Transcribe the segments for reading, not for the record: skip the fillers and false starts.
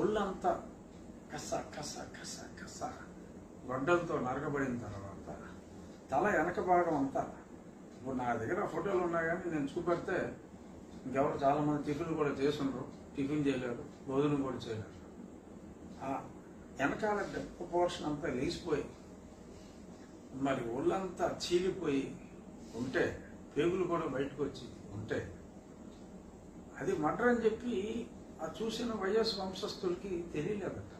ఒళ్ళంతా కస కస కస కస గొడ్డలతో నరకబడిన తర్వాత తల వెనక భాగం అంతా, ఇప్పుడు నా దగ్గర ఫోటోలు ఉన్నాయి కానీ నేను చూపెడితే ఇంకెవరు చాలామంది టిఫిన్లు కూడా చేసుండ్రు, టిఫిన్ చేయలేరు, భోజనం కూడా చేయలేరు. ఆ వెనకాల డెప్ప పోర్షన్ అంతా లేచిపోయి మరి ఒళ్ళంతా చీలిపోయి ఉంటే, పేగులు కూడా బయటకు వచ్చి ఉంటే అది మర్డర్ అని చెప్పి ఆ చూసిన వైఎస్ వంశస్థులకి తెలియలేదట.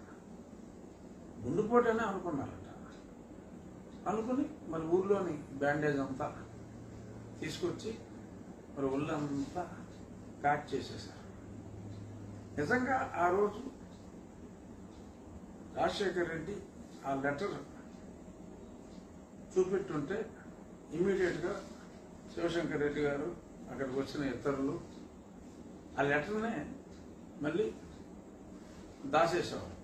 గుండెపోటనే అనుకున్నారట. అనుకుని మరి ఊర్లోని బ్యాండేజ్ అంతా తీసుకొచ్చి మరి ఒళ్ళంతా ప్యాక్ చేసేసారు. నిజంగా ఆ రోజు రాజశేఖర్ రెడ్డి ఆ లెటర్ చూపెట్టుంటే ఇమ్మీడియట్గా శివశంకర్ రెడ్డి గారు, అక్కడికి వచ్చిన ఇతరులు ఆ లెటర్నే మళ్ళీ దాచేసేవారు.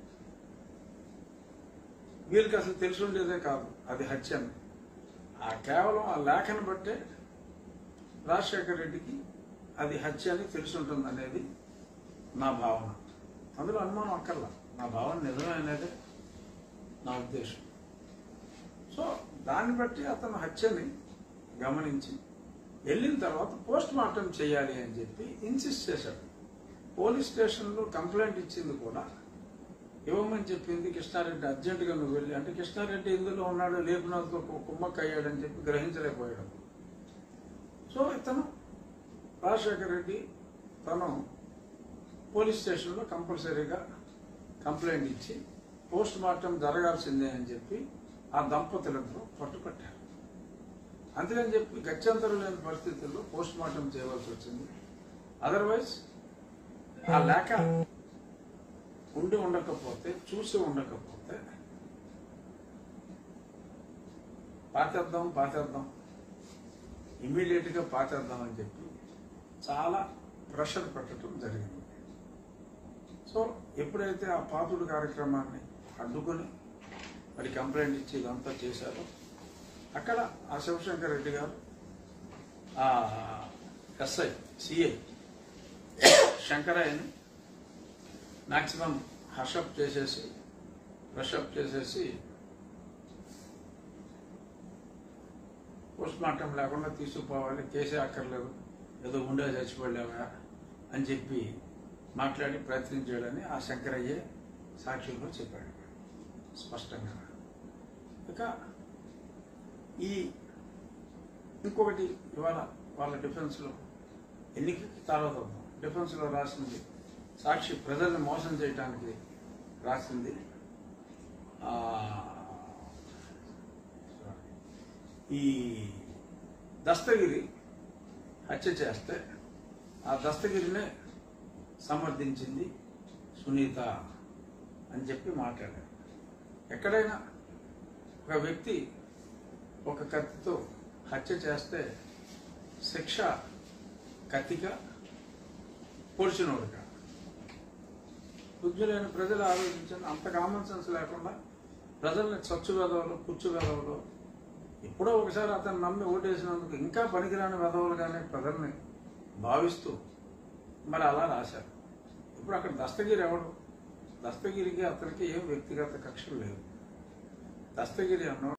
వీరికి అసలు తెలిసి ఉండేదే కాదు అది హత్య అని. ఆ కేవలం ఆ లేఖను బట్టే రాజశేఖర్ రెడ్డికి అది హత్య అని తెలిసి ఉంటుంది అనేది నా భావన. అందులో అనుమానం అక్కర్లా, నా భావన నిజమే అనేది నా ఉద్దేశం. సో దాన్ని బట్టి అతను హత్యని గమనించి వెళ్ళిన తర్వాత పోస్ట్ మార్టం చేయాలి అని చెప్పి ఇన్సిస్ట్ చేశాడు. పోలీస్ స్టేషన్లో కంప్లైంట్ ఇచ్చింది కూడా ఇవ్వమని చెప్పింది కృష్ణారెడ్డి. అర్జెంటుగా నువ్వు వెళ్ళి అంటే కృష్ణారెడ్డి ఇందులో ఉన్నాడు, లేపునతో కుమ్మక్క అయ్యాడని చెప్పి గ్రహించలేకపోయాడు. సో ఇతను రాజశేఖర్ రెడ్డి తను పోలీస్ స్టేషన్లో కంపల్సరీగా కంప్లైంట్ ఇచ్చి పోస్ట్ మార్టం జరగాల్సిందే అని చెప్పి ఆ దంపతులందరూ పట్టుపట్టారు. అందుకని చెప్పి గత్యంతరం లేని పరిస్థితుల్లో పోస్ట్ మార్టం చేయవలసి వచ్చింది. అదర్వైజ్ ఆ లేఖ ఉండి ఉండకపోతే, చూసి ఉండకపోతే పాతేద్దాం ఇమ్మీడియట్గా పాతేద్దాం అని చెప్పి చాలా ప్రెషర్ పెట్టడం జరిగింది. సో ఎప్పుడైతే ఆ పాతుడు కార్యక్రమాన్ని అడ్డుకొని మరి కంప్లైంట్ ఇచ్చి ఇదంతా చేశారో అక్కడ ఆ శివశంకర్ రెడ్డి గారు ఆ ఎస్ఐ సిఐ శంకరయ్యని మ్యాక్సిమం హర్షప్ చేసేసి పోస్ట్ మార్టం లేకుండా తీసుకుపోవాలి, కేసే అక్కర్లేదు, ఏదో గుండె చచ్చిపోలేవా అని చెప్పి మాట్లాడి ప్రయత్నం చేయడాన్ని ఆ శంకరయ్య సాక్షుల్లో చెప్పాడు స్పష్టంగా. ఇక ఇంకొకటి ఇవాళ వాళ్ళ డిఫెన్స్లో ఎన్నికకి తర్వాత డిఫెన్స్లో రాసింది సాక్షి ప్రజల్ని మోసం చేయడానికి రాసింది. ఈ దస్తగిరి హత్య చేస్తే ఆ దస్తగిరినే సమర్థించింది సునీత అని చెప్పి మాట్లాడారు. ఎక్కడైనా ఒక వ్యక్తి ఒక కత్తితో హత్య చేస్తే శిక్ష కత్తిగా, పొడిచినోడుగా. బుద్ధులైన ప్రజలు ఆలోచించండి. అంత కామన్ సెన్స్ లేకుండా ప్రజల్ని చచ్చు వెధవలు, పుచ్చు వెధవలు, ఎప్పుడో ఒకసారి అతను నమ్మి ఓటేసినందుకు ఇంకా పనికిరాని వెధవలుగానే ప్రజల్ని భావిస్తూ మరి అలా రాశారు. ఇప్పుడు అక్కడ దస్తగిరి ఎవడు? దస్తగిరికి అతనికి ఏం వ్యక్తిగత కక్షలు లేవు. దస్తగిరి అన్నవాడు